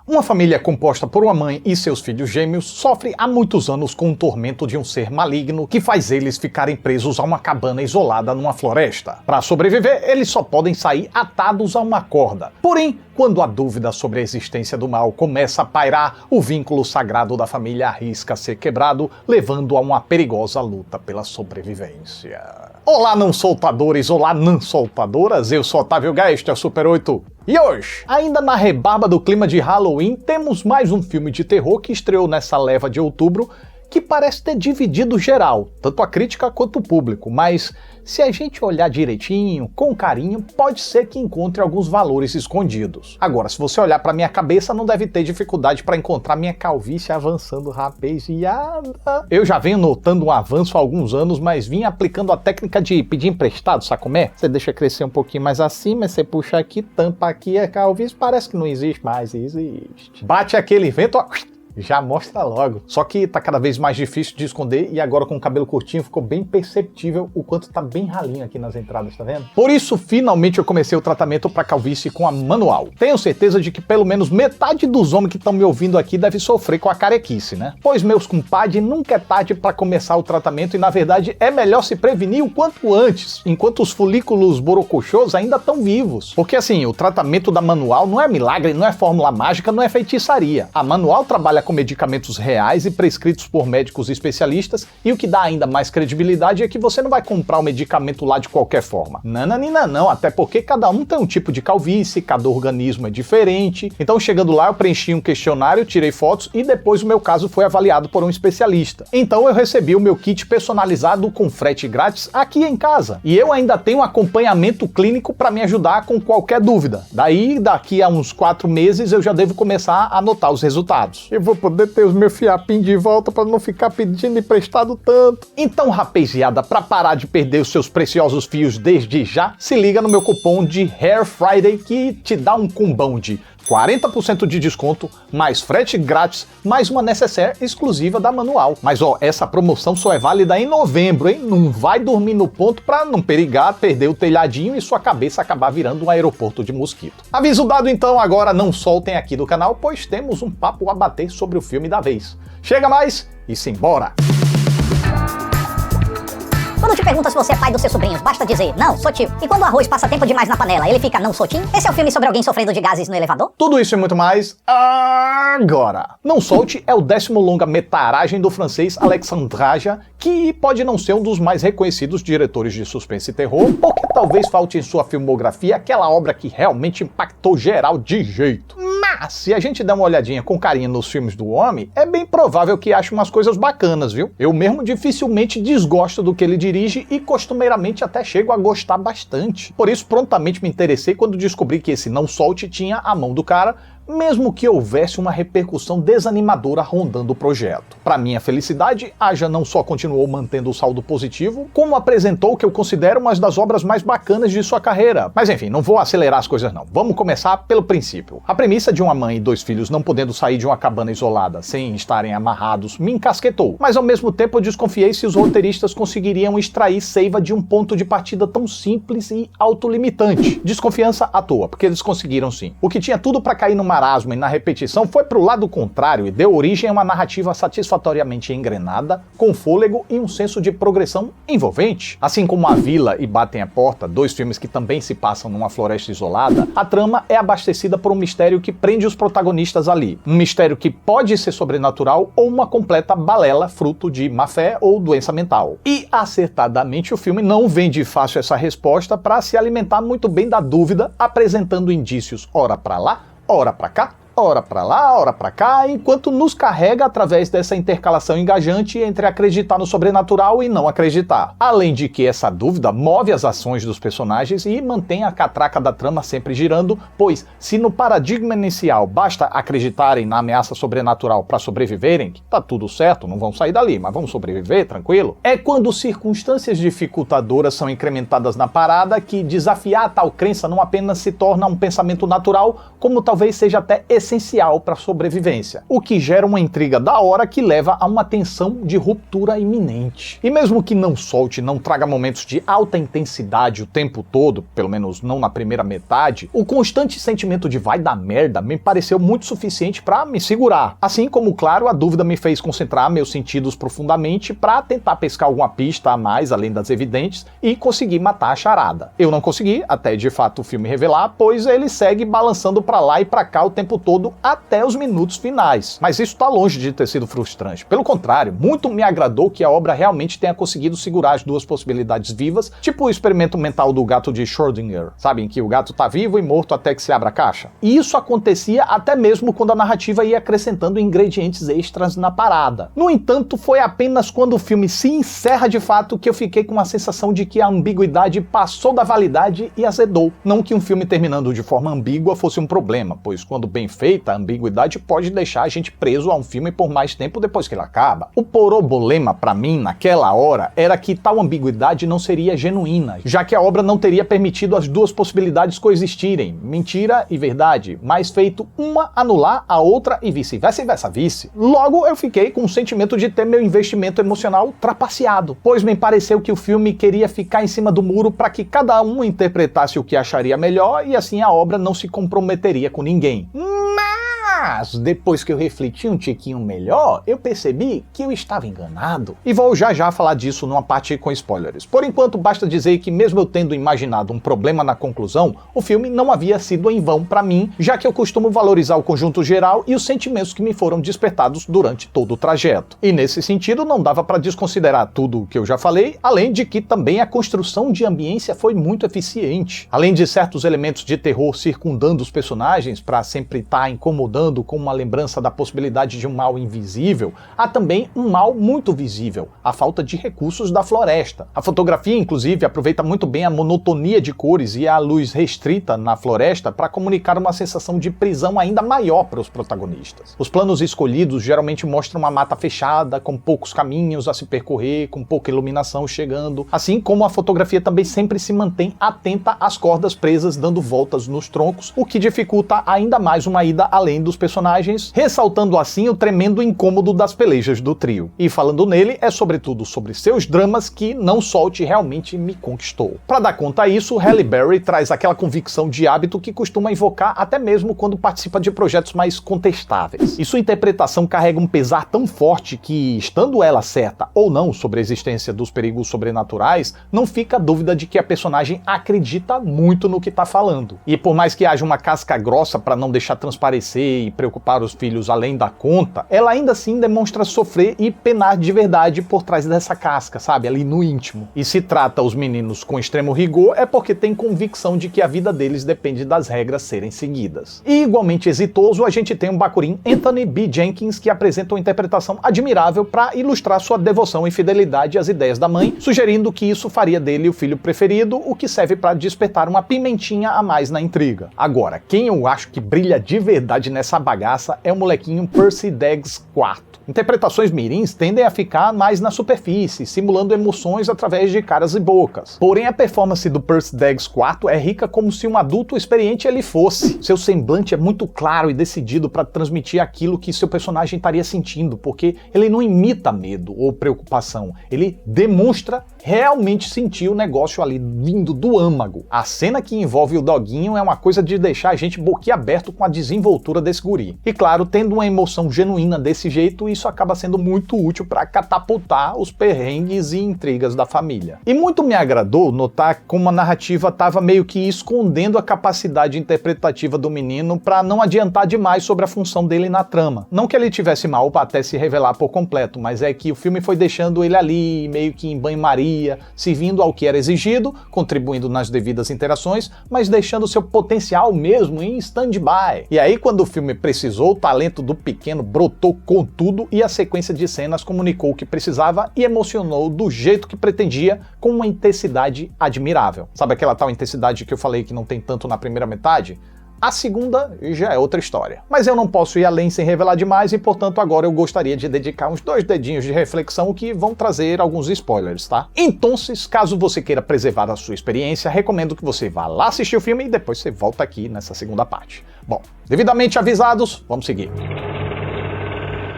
Uma família composta por uma mãe e seus filhos gêmeos sofre há muitos anos com o tormento de um ser maligno que faz eles ficarem presos a uma cabana isolada numa floresta. Para sobreviver, eles só podem sair atados a uma corda. Porém, quando a dúvida sobre a existência do mal começa a pairar, o vínculo sagrado da família arrisca ser quebrado, levando a uma perigosa luta pela sobrevivência. Olá, não soltadores, olá, não soltadoras, eu sou Otávio Gá, este é o Super 8. E hoje, ainda na rebarba do clima de Halloween, temos mais um filme de terror que estreou nessa leva de outubro, que parece ter dividido geral, tanto a crítica quanto o público, mas se a gente olhar direitinho, com carinho, pode ser que encontre alguns valores escondidos. Agora, se você olhar para minha cabeça, não deve ter dificuldade para encontrar minha calvície avançando rapaziada. Eu já venho notando um avanço há alguns anos, mas vim aplicando a técnica de pedir emprestado, sabe como é? Você deixa crescer um pouquinho mais acima, você puxa aqui, tampa aqui, a calvície parece que não existe mais, existe. Bate aquele vento, ó, já mostra logo. Só que tá cada vez mais difícil de esconder e agora com o cabelo curtinho ficou bem perceptível o quanto tá bem ralinho aqui nas entradas, tá vendo? Por isso, finalmente eu comecei o tratamento pra calvície com a manual. Tenho certeza de que pelo menos metade dos homens que estão me ouvindo aqui deve sofrer com a carequice, né? Pois, meus compadres, nunca é tarde pra começar o tratamento e, na verdade, é melhor se prevenir o quanto antes, enquanto os folículos borocochôs ainda estão vivos. Porque, assim, o tratamento da manual não é milagre, não é fórmula mágica, não é feitiçaria. A manual trabalha com medicamentos reais e prescritos por médicos especialistas, e o que dá ainda mais credibilidade é que você não vai comprar o medicamento lá de qualquer forma. Não, até porque cada um tem um tipo de calvície, cada organismo é diferente. Então, chegando lá, eu preenchi um questionário, tirei fotos e depois o meu caso foi avaliado por um especialista. Então, eu recebi o meu kit personalizado com frete grátis aqui em casa. E eu ainda tenho um acompanhamento clínico para me ajudar com qualquer dúvida. Daí, daqui a uns 4 meses, eu já devo começar a anotar os resultados. Eu vou poder ter os meus fiapinhos de volta para não ficar pedindo emprestado tanto. Então, rapaziada, para parar de perder os seus preciosos fios desde já, se liga no meu cupom de Hair Friday que te dá um combão de 40% de desconto, mais frete grátis, mais uma necessaire exclusiva da Manual. Mas ó, essa promoção só é válida em novembro, hein? Não vai dormir no ponto pra não perigar, perder o telhadinho e sua cabeça acabar virando um aeroporto de mosquito. Aviso dado então, agora não soltem aqui do canal, pois temos um papo a bater sobre o filme da vez. Chega mais e simbora! Quando te pergunta se você é pai dos seus sobrinhos, basta dizer, não, sou tio. E quando o arroz passa tempo demais na panela, ele fica, não sou tim? Esse é o filme sobre alguém sofrendo de gases no elevador? Tudo isso e muito mais agora. Não Solte é o 10º longa-metragem do francês Alexandre Aja, que pode não ser um dos mais reconhecidos diretores de suspense e terror, ou que talvez falte em sua filmografia aquela obra que realmente impactou geral de jeito. Mas, se a gente der uma olhadinha com carinho nos filmes do homem, é bem provável que ache umas coisas bacanas, viu? Eu mesmo dificilmente desgosto do que ele dirige e costumeiramente até chego a gostar bastante. Por isso, prontamente me interessei quando descobri que esse Não Solte tinha a mão do cara, mesmo que houvesse uma repercussão desanimadora rondando o projeto. Para minha felicidade, Aja não só continuou mantendo o saldo positivo, como apresentou o que eu considero uma das obras mais bacanas de sua carreira. Mas enfim, não vou acelerar as coisas não. Vamos começar pelo princípio. A premissa de uma mãe e 2 filhos não podendo sair de uma cabana isolada sem estarem amarrados me encasquetou. Mas ao mesmo tempo eu desconfiei se os roteiristas conseguiriam extrair seiva de um ponto de partida tão simples e autolimitante. Desconfiança à toa, porque eles conseguiram sim. O que tinha tudo para cair numa marasmo e na repetição foi pro lado contrário e deu origem a uma narrativa satisfatoriamente engrenada, com fôlego e um senso de progressão envolvente. Assim como A Vila e Batem a Porta, 2 filmes que também se passam numa floresta isolada, a trama é abastecida por um mistério que prende os protagonistas ali. Um mistério que pode ser sobrenatural ou uma completa balela fruto de má fé ou doença mental. E, acertadamente, o filme não vende fácil essa resposta para se alimentar muito bem da dúvida, apresentando indícios ora pra lá, ora pra cá, ora pra lá, ora pra cá, enquanto nos carrega através dessa intercalação engajante entre acreditar no sobrenatural e não acreditar. Além de que essa dúvida move as ações dos personagens e mantém a catraca da trama sempre girando, pois se no paradigma inicial basta acreditarem na ameaça sobrenatural para sobreviverem, que tá tudo certo, não vão sair dali, mas vamos sobreviver, tranquilo, é quando circunstâncias dificultadoras são incrementadas na parada que desafiar tal crença não apenas se torna um pensamento natural, como talvez seja até essencial essencial para a sobrevivência, o que gera uma intriga da hora que leva a uma tensão de ruptura iminente. E mesmo que não solte, não traga momentos de alta intensidade o tempo todo, pelo menos não na primeira metade, o constante sentimento de vai dar merda me pareceu muito suficiente para me segurar. Assim como, claro, a dúvida me fez concentrar meus sentidos profundamente para tentar pescar alguma pista a mais, além das evidentes, e conseguir matar a charada. Eu não consegui, até de fato o filme revelar, pois ele segue balançando para lá e para cá o tempo todo até os minutos finais. Mas isso tá longe de ter sido frustrante. Pelo contrário, muito me agradou que a obra realmente tenha conseguido segurar as duas possibilidades vivas, tipo o experimento mental do gato de Schrödinger, sabe, em que o gato tá vivo e morto até que se abra a caixa. E isso acontecia até mesmo quando a narrativa ia acrescentando ingredientes extras na parada. No entanto, foi apenas quando o filme se encerra de fato que eu fiquei com a sensação de que a ambiguidade passou da validade e azedou. Não que um filme terminando de forma ambígua fosse um problema, pois quando bem feita, a ambiguidade pode deixar a gente preso a um filme por mais tempo depois que ele acaba. O problema pra mim, naquela hora, era que tal ambiguidade não seria genuína, já que a obra não teria permitido as duas possibilidades coexistirem, mentira e verdade, mas feito uma anular a outra e vice-versa e versa-vice. Logo, eu fiquei com o sentimento de ter meu investimento emocional trapaceado, pois me pareceu que o filme queria ficar em cima do muro para que cada um interpretasse o que acharia melhor e assim a obra não se comprometeria com ninguém. Mas, depois que eu refleti um tiquinho melhor, eu percebi que eu estava enganado. E vou já falar disso numa parte com spoilers. Por enquanto, basta dizer que mesmo eu tendo imaginado um problema na conclusão, o filme não havia sido em vão para mim, já que eu costumo valorizar o conjunto geral e os sentimentos que me foram despertados durante todo o trajeto. E nesse sentido, não dava para desconsiderar tudo o que eu já falei, além de que também a construção de ambiência foi muito eficiente. Além de certos elementos de terror circundando os personagens para sempre estar incomodando com uma lembrança da possibilidade de um mal invisível, há também um mal muito visível, a falta de recursos da floresta. A fotografia, inclusive, aproveita muito bem a monotonia de cores e a luz restrita na floresta para comunicar uma sensação de prisão ainda maior para os protagonistas. Os planos escolhidos geralmente mostram uma mata fechada, com poucos caminhos a se percorrer, com pouca iluminação chegando, assim como a fotografia também sempre se mantém atenta às cordas presas dando voltas nos troncos, o que dificulta ainda mais uma ida além dos personagens, ressaltando assim o tremendo incômodo das pelejas do trio. E falando nele, é sobretudo sobre seus dramas que Não Solte realmente me conquistou. Para dar conta a isso, Halle Berry traz aquela convicção de hábito que costuma invocar até mesmo quando participa de projetos mais contestáveis. E sua interpretação carrega um pesar tão forte que, estando ela certa ou não sobre a existência dos perigos sobrenaturais, não fica dúvida de que a personagem acredita muito no que está falando. E por mais que haja uma casca grossa para não deixar transparecer e preocupar os filhos além da conta, ela ainda assim demonstra sofrer e penar de verdade por trás dessa casca, sabe, ali no íntimo. E se trata os meninos com extremo rigor é porque tem convicção de que a vida deles depende das regras serem seguidas. E igualmente exitoso, a gente tem um bacurim Anthony B. Jenkins que apresenta uma interpretação admirável para ilustrar sua devoção e fidelidade às ideias da mãe, sugerindo que isso faria dele o filho preferido, o que serve para despertar uma pimentinha a mais na intriga. Agora, quem eu acho que brilha de verdade nessa bagaça é o molequinho Percy Deggs IV. Interpretações mirins tendem a ficar mais na superfície, simulando emoções através de caras e bocas. Porém, a performance do Percy Deggs IV é rica como se um adulto experiente ele fosse. Seu semblante é muito claro e decidido para transmitir aquilo que seu personagem estaria sentindo, porque ele não imita medo ou preocupação, ele demonstra realmente sentir o negócio ali vindo do âmago. A cena que envolve o doguinho é uma coisa de deixar a gente boquiaberto com a desenvoltura desse guri. E claro, tendo uma emoção genuína desse jeito, isso acaba sendo muito útil para catapultar os perrengues e intrigas da família. E muito me agradou notar como a narrativa estava meio que escondendo a capacidade interpretativa do menino para não adiantar demais sobre a função dele na trama. Não que ele tivesse mal para até se revelar por completo, mas é que o filme foi deixando ele ali, meio que em banho-maria, servindo ao que era exigido, contribuindo nas devidas interações, mas deixando seu potencial mesmo em stand-by. E aí, quando o filme precisou, o talento do pequeno brotou com tudo e a sequência de cenas comunicou o que precisava e emocionou do jeito que pretendia, com uma intensidade admirável. Sabe aquela tal intensidade que eu falei que não tem tanto na primeira metade? A segunda já é outra história. Mas eu não posso ir além sem revelar demais e, portanto, agora eu gostaria de dedicar uns 2 dedinhos de reflexão que vão trazer alguns spoilers, tá? Então, caso você queira preservar a sua experiência, recomendo que você vá lá assistir o filme e depois você volta aqui nessa segunda parte. Bom, devidamente avisados, vamos seguir.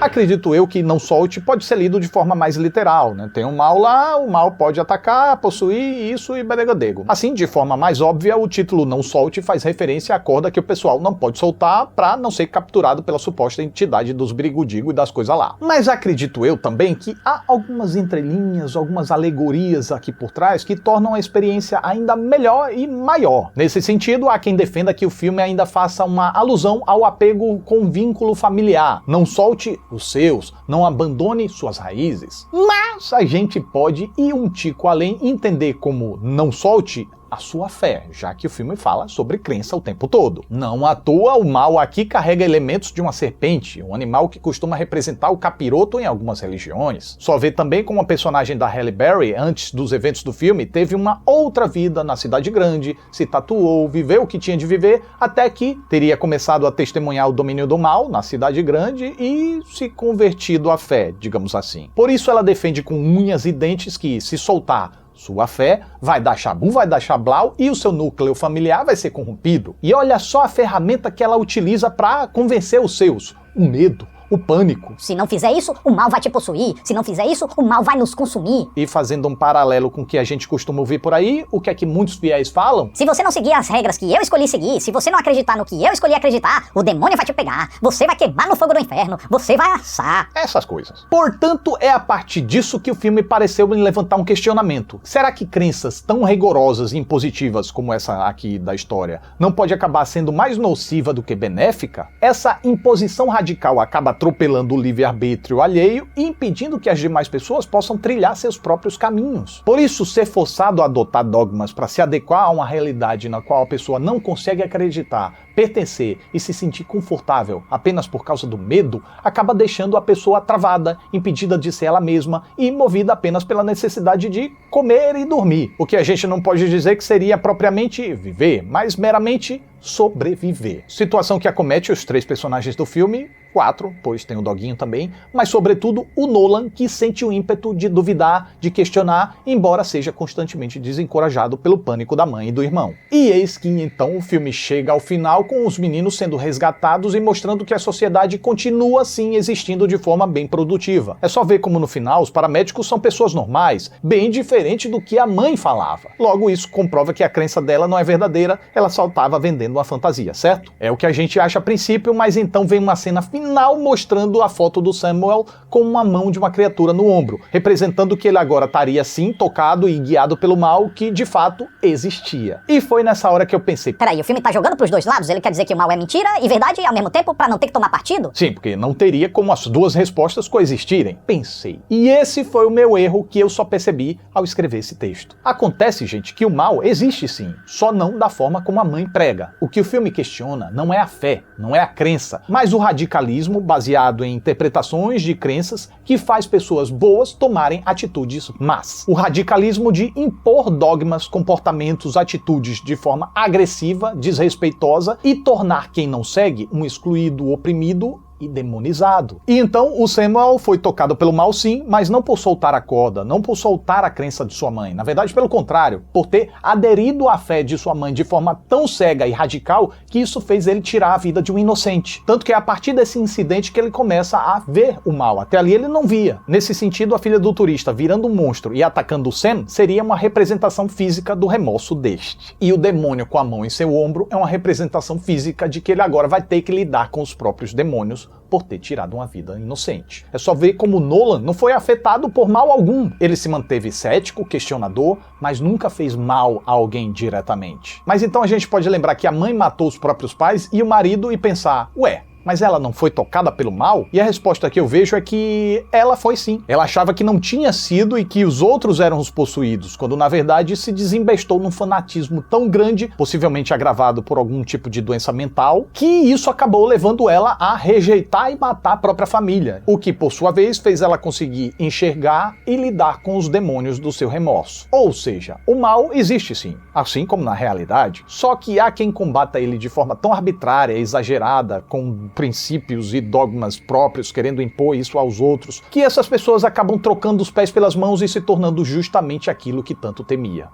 Acredito eu que Não Solte pode ser lido de forma mais literal, né? Tem um mal lá, o mal pode atacar, possuir isso e beregadego. Assim, de forma mais óbvia, o título Não Solte faz referência à corda que o pessoal não pode soltar pra não ser capturado pela suposta entidade dos brigudigo e das coisas lá. Mas acredito eu também que há algumas entrelinhas, algumas alegorias aqui por trás que tornam a experiência ainda melhor e maior. Nesse sentido, há quem defenda que o filme ainda faça uma alusão ao apego com vínculo familiar. Não solte os seus, não abandone suas raízes. Mas a gente pode ir um tico além e entender como não solte a sua fé, já que o filme fala sobre crença o tempo todo. Não à toa, o mal aqui carrega elementos de uma serpente, um animal que costuma representar o capiroto em algumas religiões. Só vê também como a personagem da Halle Berry, antes dos eventos do filme, teve uma outra vida na cidade grande, se tatuou, viveu o que tinha de viver, até que teria começado a testemunhar o domínio do mal na cidade grande e se convertido à fé, digamos assim. Por isso ela defende com unhas e dentes que, se soltar sua fé, vai dar chabu, vai dar chablau e o seu núcleo familiar vai ser corrompido. E olha só a ferramenta que ela utiliza para convencer os seus: o medo, o pânico. Se não fizer isso, o mal vai te possuir. Se não fizer isso, o mal vai nos consumir. E fazendo um paralelo com o que a gente costuma ouvir por aí, o que é que muitos fiéis falam? Se você não seguir as regras que eu escolhi seguir, se você não acreditar no que eu escolhi acreditar, o demônio vai te pegar, você vai queimar no fogo do inferno, você vai assar. Essas coisas. Portanto, é a partir disso que o filme pareceu me levantar um questionamento. Será que crenças tão rigorosas e impositivas como essa aqui da história não pode acabar sendo mais nociva do que benéfica? Essa imposição radical acaba atropelando o livre-arbítrio alheio e impedindo que as demais pessoas possam trilhar seus próprios caminhos. Por isso, ser forçado a adotar dogmas para se adequar a uma realidade na qual a pessoa não consegue acreditar, pertencer e se sentir confortável apenas por causa do medo, acaba deixando a pessoa travada, impedida de ser ela mesma e movida apenas pela necessidade de comer e dormir. O que a gente não pode dizer que seria propriamente viver, mas meramente sobreviver. Situação que acomete os 3 personagens do filme, 4, pois tem o doguinho também, mas sobretudo o Nolan, que sente o ímpeto de duvidar, de questionar, embora seja constantemente desencorajado pelo pânico da mãe e do irmão. E eis que então o filme chega ao final com os meninos sendo resgatados e mostrando que a sociedade continua sim existindo de forma bem produtiva. É só ver como no final os paramédicos são pessoas normais, bem diferente do que a mãe falava. Logo isso comprova que a crença dela não é verdadeira, ela só estava vendendo uma fantasia, certo? É o que a gente acha a princípio, mas então vem uma cena final mostrando a foto do Samuel com uma mão de uma criatura no ombro, representando que ele agora estaria sim tocado e guiado pelo mal que de fato existia. E foi nessa hora que eu pensei: peraí, o filme tá jogando pros dois lados? Ele quer dizer que o mal é mentira e verdade ao mesmo tempo pra não ter que tomar partido? Sim, porque não teria como as duas respostas coexistirem. Pensei. E esse foi o meu erro que eu só percebi ao escrever esse texto. Acontece, gente, que o mal existe sim, só não da forma como a mãe prega. O que o filme questiona não é a fé, não é a crença, mas o radicalismo baseado em interpretações de crenças que faz pessoas boas tomarem atitudes más. O radicalismo de impor dogmas, comportamentos, atitudes de forma agressiva, desrespeitosa e tornar quem não segue um excluído, oprimido e demonizado. E então o Samuel foi tocado pelo mal sim, mas não por soltar a corda, não por soltar a crença de sua mãe. Na verdade, pelo contrário, por ter aderido à fé de sua mãe de forma tão cega e radical que isso fez ele tirar a vida de um inocente. Tanto que é a partir desse incidente que ele começa a ver o mal. Até ali ele não via. Nesse sentido, a filha do turista virando um monstro e atacando o Sam seria uma representação física do remorso deste. E o demônio com a mão em seu ombro é uma representação física de que ele agora vai ter que lidar com os próprios demônios por ter tirado uma vida inocente. É só ver como Nolan não foi afetado por mal algum. Ele se manteve cético, questionador, mas nunca fez mal a alguém diretamente. Mas então a gente pode lembrar que a mãe matou os próprios pais e o marido e pensar: ué, mas ela não foi tocada pelo mal? E a resposta que eu vejo é que ela foi sim. Ela achava que não tinha sido e que os outros eram os possuídos, quando na verdade se desembestou num fanatismo tão grande, possivelmente agravado por algum tipo de doença mental, que isso acabou levando ela a rejeitar e matar a própria família, o que por sua vez fez ela conseguir enxergar e lidar com os demônios do seu remorso. Ou seja, o mal existe sim, assim como na realidade, só que há quem combata ele de forma tão arbitrária, exagerada, com princípios e dogmas próprios, querendo impor isso aos outros, que essas pessoas acabam trocando os pés pelas mãos e se tornando justamente aquilo que tanto temia: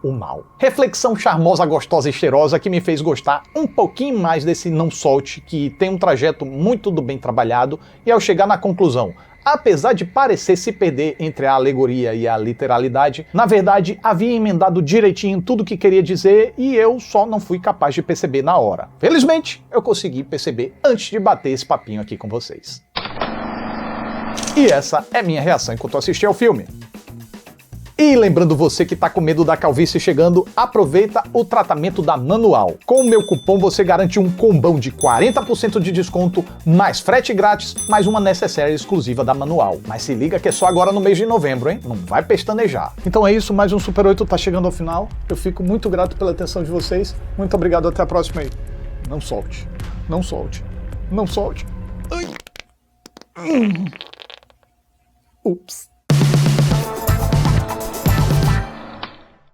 o mal. Reflexão charmosa, gostosa e cheirosa que me fez gostar um pouquinho mais desse Não Solte, que tem um trajeto muito do bem trabalhado, e ao chegar na conclusão, apesar de parecer se perder entre a alegoria e a literalidade, na verdade havia emendado direitinho tudo o que queria dizer e eu só não fui capaz de perceber na hora. Felizmente, eu consegui perceber antes de bater esse papinho aqui com vocês. E essa é minha reação enquanto assisti ao filme. E lembrando você que tá com medo da calvície chegando, aproveita o tratamento da Manual. Com o meu cupom você garante um combão de 40% de desconto, mais frete grátis, mais uma necessaire exclusiva da Manual. Mas se liga que é só agora no mês de novembro, hein? Não vai pestanejar. Então é isso, mais um Super 8 tá chegando ao final. Eu fico muito grato pela atenção de vocês. Muito obrigado, até a próxima aí. Não solte. Não solte. Não solte. Ai. Ups.